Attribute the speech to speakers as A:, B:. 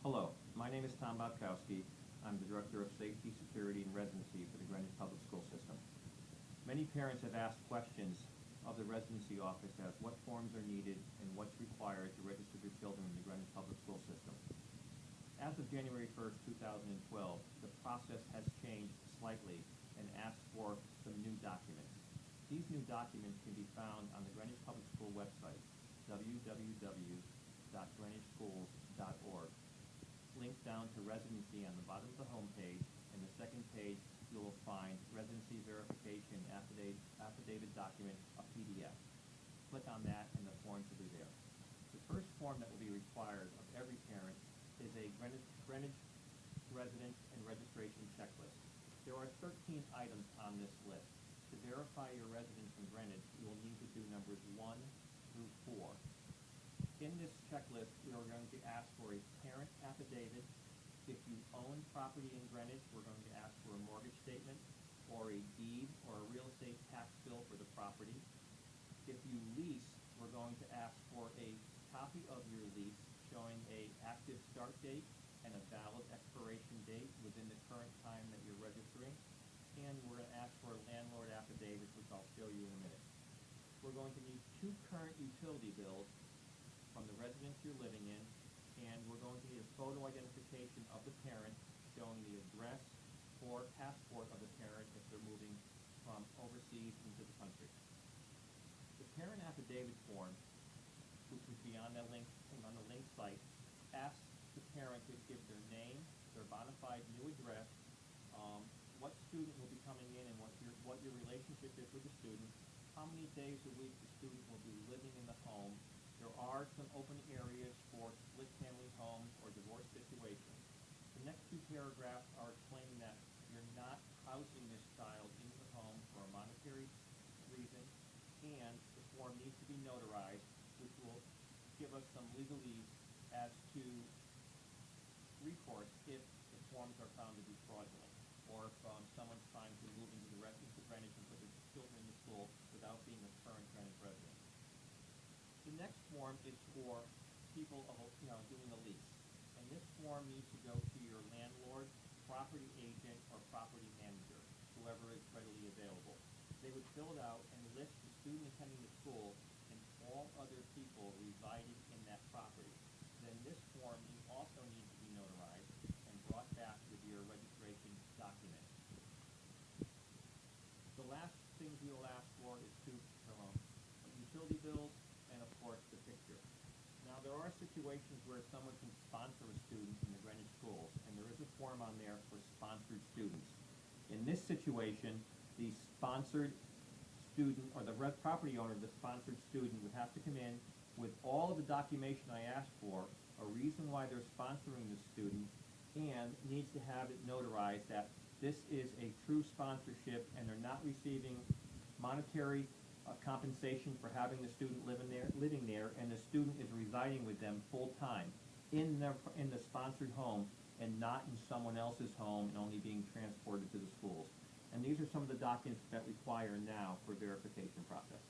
A: Hello, my name is Tom Bobkowski. I'm the Director of Safety, Security, and Residency for the Greenwich Public School System. Many parents have asked questions of the Residency Office as what forms are needed and what's required to register their children in the Greenwich Public School System. As of January 1st, 2012, the process has changed slightly and asks for some new documents. These new documents can be found on the Greenwich Public School website, www.greenwichschools.org. Linked down to Residency on the bottom of the home page, and the second page you will find Residency Verification Affidavit Document, a PDF. Click on that and the forms will be there. The first form that will be required of every parent is a Greenwich residence and registration checklist. There are 13 items on this list. To verify your residence in Greenwich, you will need to do numbers 1 through 4. In this checklist, we are going to ask for a parent affidavit. If you own property in Greenwich, we're going to ask for a mortgage statement or a deed or a real estate tax bill for the property. If you lease, we're going to ask for a copy of your lease showing a active start date and a valid expiration date within the current time that you're registering. And we're going to ask for a landlord affidavit, which I'll show you in a minute. We're going to need 2 current utility bills from the residence you're living in, and we're going to need a photo identification of the parent showing the address or passport of the parent if they're moving from overseas into the country. The parent affidavit form, which would be on the link site, asks the parent to give their name, their bona fide new address, what student will be coming in and what your relationship is with the student, how many days a week the student will be living in the home. There are some open areas for split-family homes or divorce situations. The next 2 paragraphs are explaining that you're not housing this child in the home for a monetary reason, and the form needs to be notarized, which will give us some legalese as to recourse if the forms are found to be fraudulent, or if someone's trying to move into Greenwich and put their children in the school without being a current Greenwich resident. The next form is for people doing a lease, and this form needs to go to your landlord, property agent, or property manager, whoever is readily available. They would fill it out and list the student attending the school and all other people residing in that property. Then this form also needs to be notarized and brought back with your registration document. The last things we will ask for is 2 utility bills and, of course, the picture. Now, there are situations where someone can sponsor a student in the Greenwich schools, and there is a form on there for sponsored students. In this situation, the sponsored student or the property owner of the sponsored student would have to come in with all of the documentation I asked for, a reason why they're sponsoring the student, and needs to have it notarized that this is a true sponsorship and they're not receiving monetary compensation for having the student living there, and the student is residing with them full time in the sponsored home and not in someone else's home and only being transported to the schools. And these are some of the documents that require now for verification process.